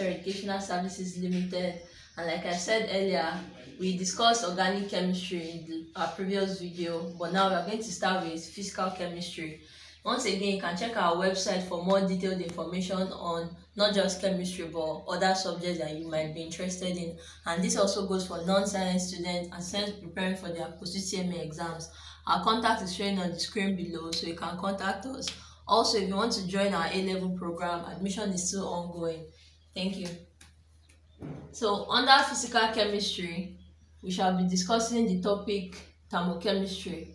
Professor Educational Services Limited, and like I said earlier, we discussed organic chemistry in our previous video, but now we are going to start with physical chemistry. Once again, you can check our website for more detailed information on not just chemistry but other subjects that you might be interested in, and this also goes for non-science students and students preparing for their post-UTME exams. Our contact is showing on the screen below, so you can contact us. Also, if you want to join our A-level program, admission is still ongoing. Thank you. So under physical chemistry, we shall be discussing the topic thermochemistry.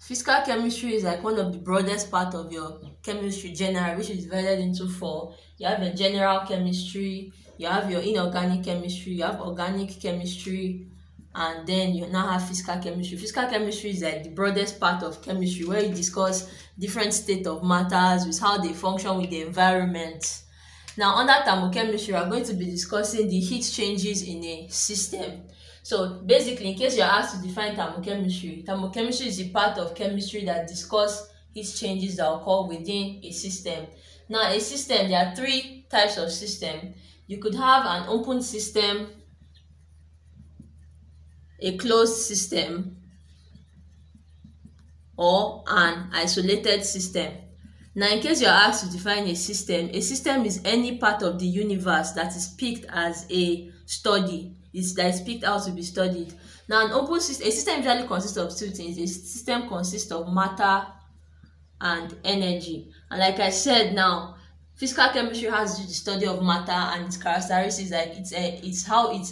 Physical chemistry is like one of the broadest part of your chemistry general, which is divided into 4. You have your general chemistry, you have your inorganic chemistry, you have organic chemistry, and then you now have physical chemistry. Physical chemistry is like the broadest part of chemistry, where you discuss different state of matters with how they function with the environment. Now under thermochemistry, we are going to be discussing the heat changes in a system. So basically, in case you're asked to define thermochemistry, thermochemistry is the part of chemistry that discuss heat changes that occur within a system. Now a system, there are 3 types of system. You could have an open system, a closed system, or an isolated system. Now in case you're asked to define a system is any part of the universe that is picked as a study, that is picked out to be studied. Now an open system, a system usually consists of 2 things. A system consists of matter and energy, and like I said, now physical chemistry has to do the study of matter and its characteristics, like it's how it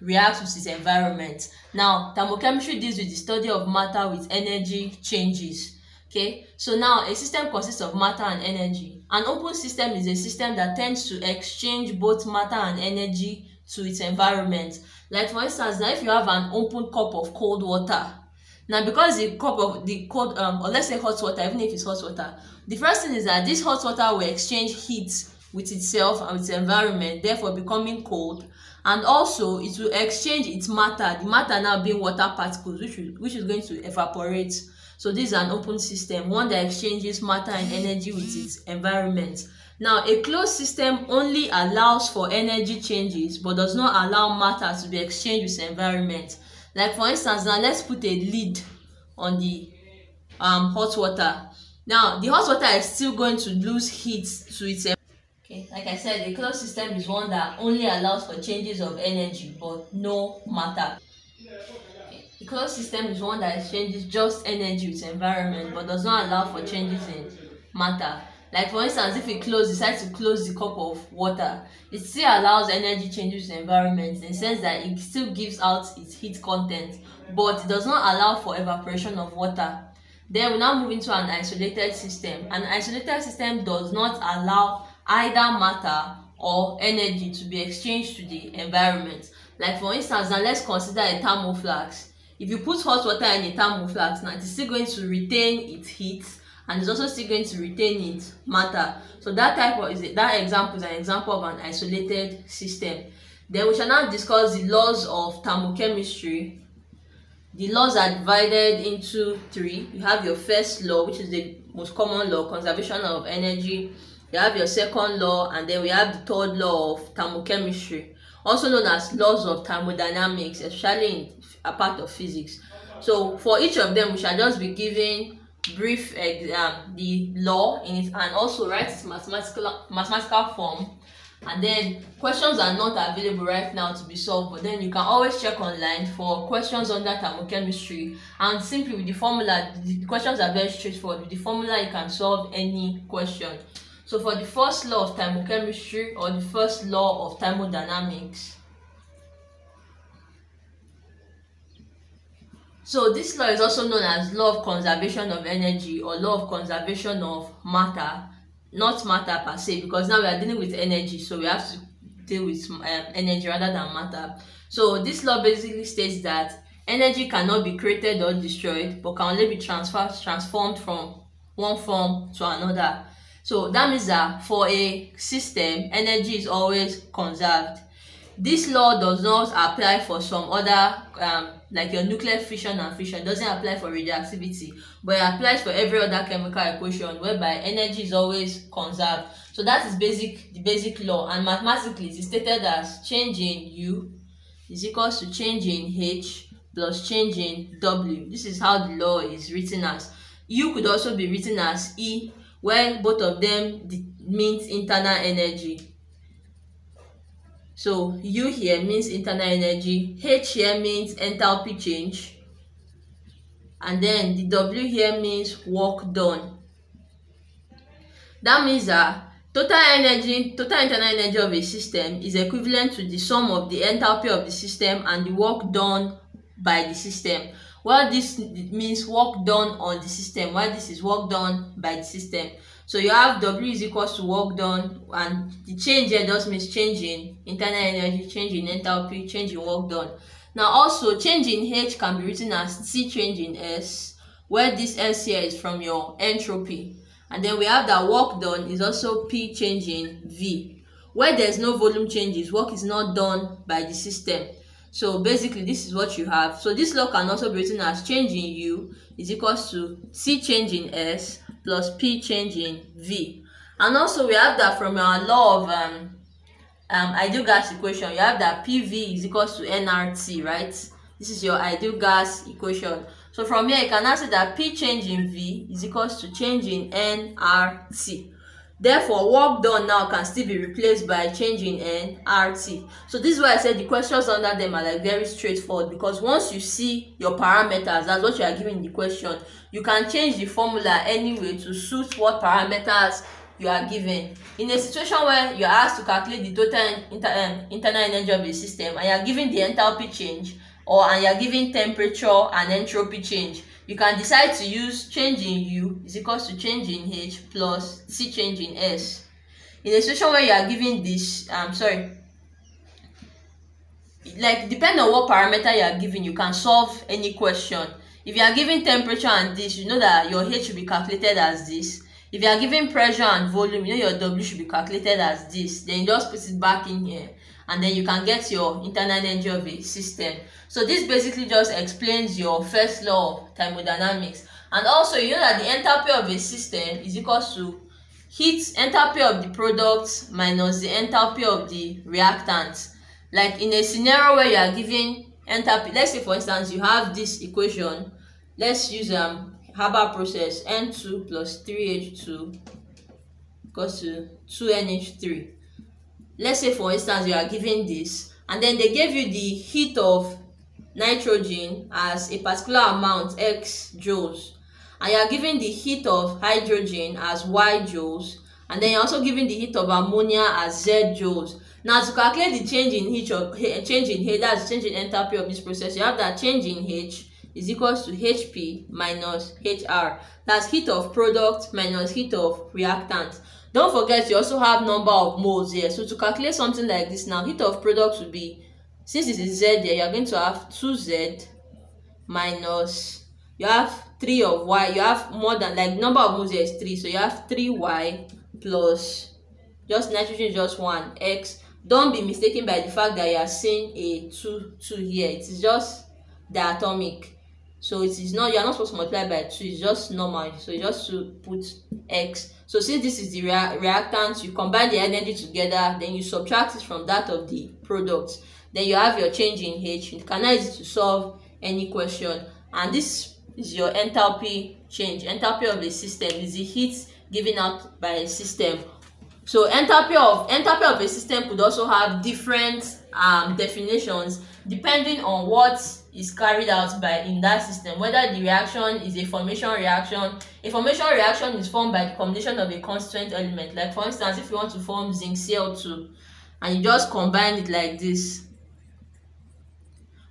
reacts with its environment. Now thermochemistry deals with the study of matter with energy changes. Okay, so now a system consists of matter and energy. An open system is a system that tends to exchange both matter and energy to its environment. Like for instance, now if you have an open cup of cold water, now because the cup of the cold or let's say hot water, even if it's hot water, the first thing is that this hot water will exchange heat with itself and with its environment, therefore becoming cold, and also it will exchange its matter, the matter now being water particles, which is going to evaporate. So this is an open system, one that exchanges matter and energy with its environment. Now a closed system only allows for energy changes but does not allow matter to be exchanged with the environment. Like for instance, now let's put a lid on the hot water. Now the hot water is still going to lose heat to its environment. Okay, like I said, a closed system is one that only allows for changes of energy but no matter. The closed system is one that exchanges just energy with environment but does not allow for changes in matter. Like for instance, if we decide to close the cup of water, it still allows energy changes with environment in the sense that it still gives out its heat content, but it does not allow for evaporation of water. Then we now move into an isolated system. An isolated system does not allow either matter or energy to be exchanged to the environment. Like for instance, now let's consider a thermoflask. If you put hot water in a thermoflask, now it is still going to retain its heat and it's also still going to retain its matter. So that example is an example of an isolated system. Then we shall now discuss the laws of thermochemistry. The laws are divided into 3. You have your first law, which is the most common law, conservation of energy. You have your second law, and then we have the third law of thermochemistry, also known as laws of thermodynamics, especially in a part of physics. So for each of them, we shall just be giving brief the law in it and also write its mathematical form. And then questions are not available right now to be solved, but then you can always check online for questions under thermochemistry, and simply with the formula, the questions are very straightforward. With the formula you can solve any question. So for the first law of thermochemistry, or the first law of thermodynamics, so this law is also known as law of conservation of energy or law of conservation of matter. Not matter per se, because now we are dealing with energy, so we have to deal with energy rather than matter. So this law basically states that energy cannot be created or destroyed, but can only be transformed from one form to another. So that means that for a system, energy is always conserved. This law does not apply for some other like your nuclear fission and fission. It doesn't apply for radioactivity, but it applies for every other chemical equation whereby energy is always conserved. So that is the basic law, and mathematically it is stated as change in U is equals to change in H plus change in W. This is how the law is written as. U could also be written as E, where both of them means internal energy. So U here means internal energy, H here means enthalpy change, and then the W here means work done. That means that total internal energy of a system is equivalent to the sum of the enthalpy of the system and the work done by the system. Well, this means work done on the system, while this is work done by the system. So you have W is equals to work done, and the change here just means change in internal energy, change in enthalpy, change in work done. Now also, change in H can be written as C change in S, where this S here is from your entropy. And then we have that work done is also P change in V. Where there's no volume changes, work is not done by the system. So basically this is what you have. So this law can also be written as change in U is equals to C change in S plus P change in V. And also we have that from our law of ideal gas equation. You have that PV is equals to nRT, right? This is your ideal gas equation. So from here you can now say that P change in V is equals to change in nRT. Therefore, work done now can still be replaced by change in nRT. So this is why I said the questions under them are like very straightforward, because once you see your parameters, that's what you are given in the question, you can change the formula anyway to suit what parameters you are given. In a situation where you are asked to calculate the total internal energy of a system and you are given the enthalpy change, and you are given temperature and entropy change, you can decide to use change in U is equals to change in H plus C change in S. In a situation where you are given this, like depending on what parameter you are given, you can solve any question. If you are given temperature and this, you know that your H should be calculated as this. If you are given pressure and volume, you know your W should be calculated as this. Then you just put it back in here, and then you can get your internal energy of a system. So this basically just explains your first law of thermodynamics. And also you know that the enthalpy of a system is equals to heat enthalpy of the product minus the enthalpy of the reactant. Like in a scenario where you are given enthalpy, let's say for instance you have this equation. Let's use Haber process, N2 plus 3H2 equals to 2NH3. Let's say for instance you are given this, and then they gave you the heat of nitrogen as a particular amount, X joules, and you are given the heat of hydrogen as Y joules, and then you're also given the heat of ammonia as Z joules. Now to calculate the change in H, that's change in enthalpy of this process, you have that change in H is equals to HP minus HR. That's heat of product minus heat of reactant. Don't forget you also have number of moles here. So to calculate something like this now, heat of product would be, since this is Z there, you are going to have 2Z minus, you have 3 of Y, you have more than, like number of moles here is 3, so you have 3Y plus, just nitrogen is just 1, X. Don't be mistaken by the fact that you are seeing a 2 here. It is just diatomic. So it is not, you are not supposed to multiply by 2, it's just normal. So you just to put X. So since this is the reactant, you combine the energy together, then you subtract it from that of the product. Then you have your change in H. You can now use it to solve any question. And this is your enthalpy change. Enthalpy of a system is the heat given out by a system. So enthalpy of a system could also have different definitions depending on what is carried out by in that system, whether the reaction is a formation reaction. A formation reaction is formed by the combination of a constituent element. Like for instance, if you want to form zinc Cl2 and you just combine it like this,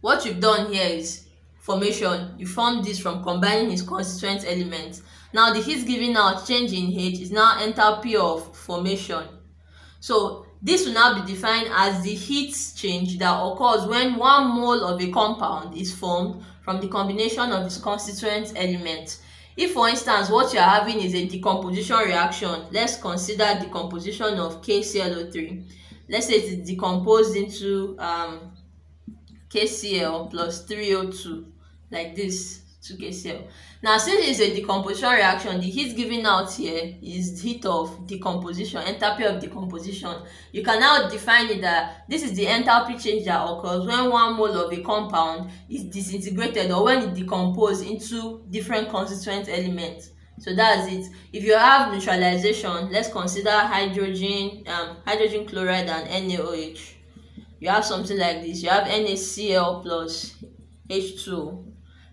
what you've done here is formation. You form this from combining its constituent elements. Now the heat given out, change in H, is now enthalpy of formation. So this will now be defined as the heat change that occurs when 1 mole of a compound is formed from the combination of its constituent elements. If for instance what you are having is a decomposition reaction, let's consider decomposition of KClO3. let's say it is decomposed into KCl plus 3O2, like this, 2KCl. Now, since it's a decomposition reaction, the heat given out here is heat of decomposition, enthalpy of decomposition. You can now define it that this is the enthalpy change that occurs when 1 mole of a compound is disintegrated, or when it decomposes into different constituent elements. So that's it. If you have neutralization, let's consider hydrogen chloride and NaOH. You have something like this. You have NaCl plus H2O.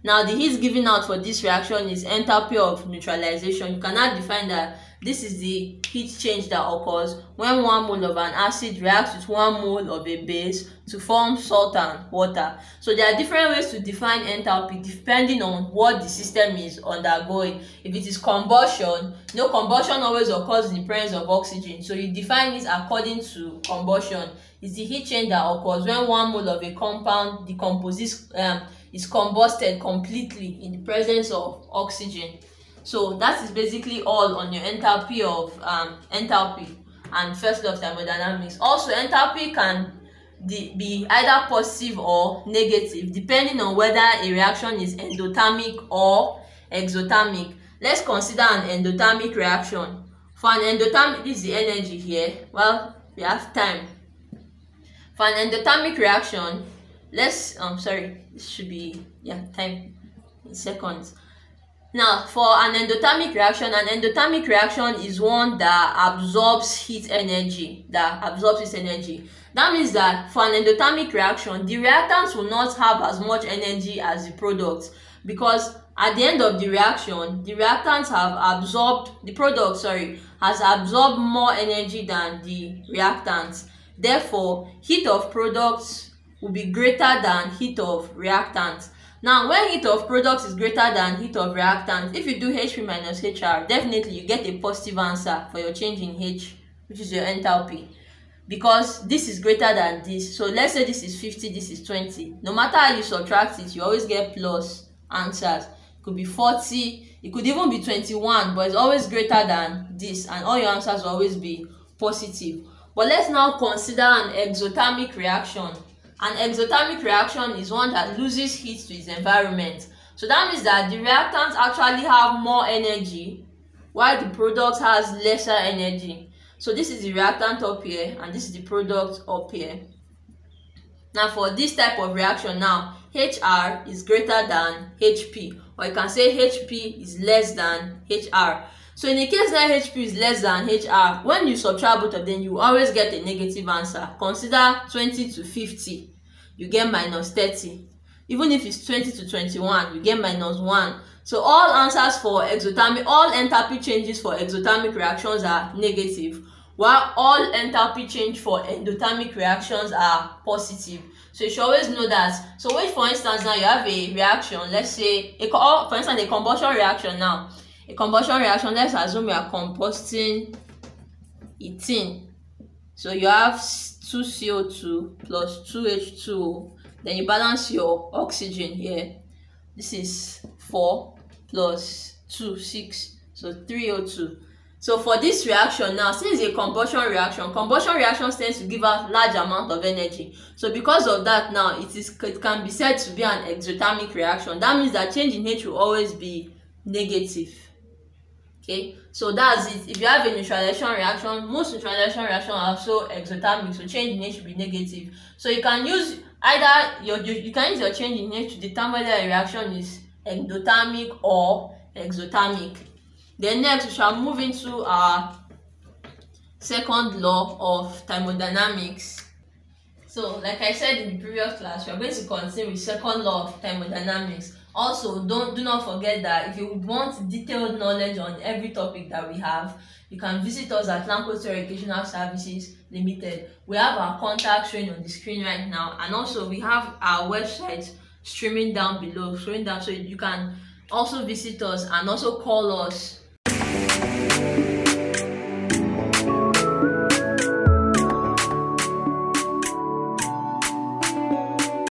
Now, the heat given out for this reaction is enthalpy of neutralization. You cannot define that this is the heat change that occurs when 1 mole of an acid reacts with 1 mole of a base to form salt and water. So there are different ways to define enthalpy depending on what the system is undergoing. If it is combustion, combustion always occurs in the presence of oxygen. So you define it according to combustion. It's the heat change that occurs when 1 mole of a compound decomposes, is combusted completely in the presence of oxygen. So that is basically all on your enthalpy of enthalpy and first law of thermodynamics. Also, enthalpy can be either positive or negative depending on whether a reaction is endothermic or exothermic. Let's consider an endothermic reaction. For an endothermic, this is the energy here. Well, we have time. For an endothermic reaction, let's this should be time in seconds. Now, for an endothermic reaction is one that absorbs heat energy. That means that for an endothermic reaction, the reactants will not have as much energy as the products, because at the end of the reaction, the reactants have absorbed, has absorbed more energy than the reactants. Therefore, heat of products will be greater than heat of reactants. Now, when heat of products is greater than heat of reactants, if you do Hp minus Hr, definitely you get a positive answer for your change in H, which is your enthalpy, because this is greater than this. So let's say this is 50, this is 20. No matter how you subtract it, you always get plus answers. It could be 40, it could even be 21, but it's always greater than this, and all your answers will always be positive. But let's now consider an exothermic reaction. An exothermic reaction is one that loses heat to its environment. So that means that the reactants actually have more energy while the product has lesser energy. So this is the reactant up here and this is the product up here. Now, for this type of reaction now, HR is greater than HP, or you can say HP is less than HR. So in the case that HP is less than HR, when you subtract both of them, you always get a negative answer. Consider 20 to 50, you get minus 30. Even if it's 20 to 21, you get minus 1. So all answers for exothermic, all enthalpy changes for exothermic reactions are negative, while all enthalpy change for endothermic reactions are positive. So you should always know that. So wait, for instance, now you have a reaction, let's say, for instance, a combustion reaction now. A combustion reaction, let's assume you are combusting ethene. So you have 2CO2 plus 2H2O. Then you balance your oxygen here. This is 4 plus 2, 6. So 3O2. So for this reaction now, since it's a combustion reactions tends to give out large amount of energy. So because of that now, it can be said to be an exothermic reaction. That means that change in H will always be negative. Okay, so that's it. If you have a neutralization reaction, most neutralization reactions are also exothermic, so change in H will be negative. So you can use either you can use your change in H to determine whether a reaction is endothermic or exothermic. Then next we shall move into our second law of thermodynamics. So like I said in the previous class, we are going to continue with second law of thermodynamics. Also, do not forget that if you want detailed knowledge on every topic that we have, you can visit us at Lancaster Educational Services Limited. We have our contact showing on the screen right now, and also we have our website streaming down below, so you can also visit us and also call us.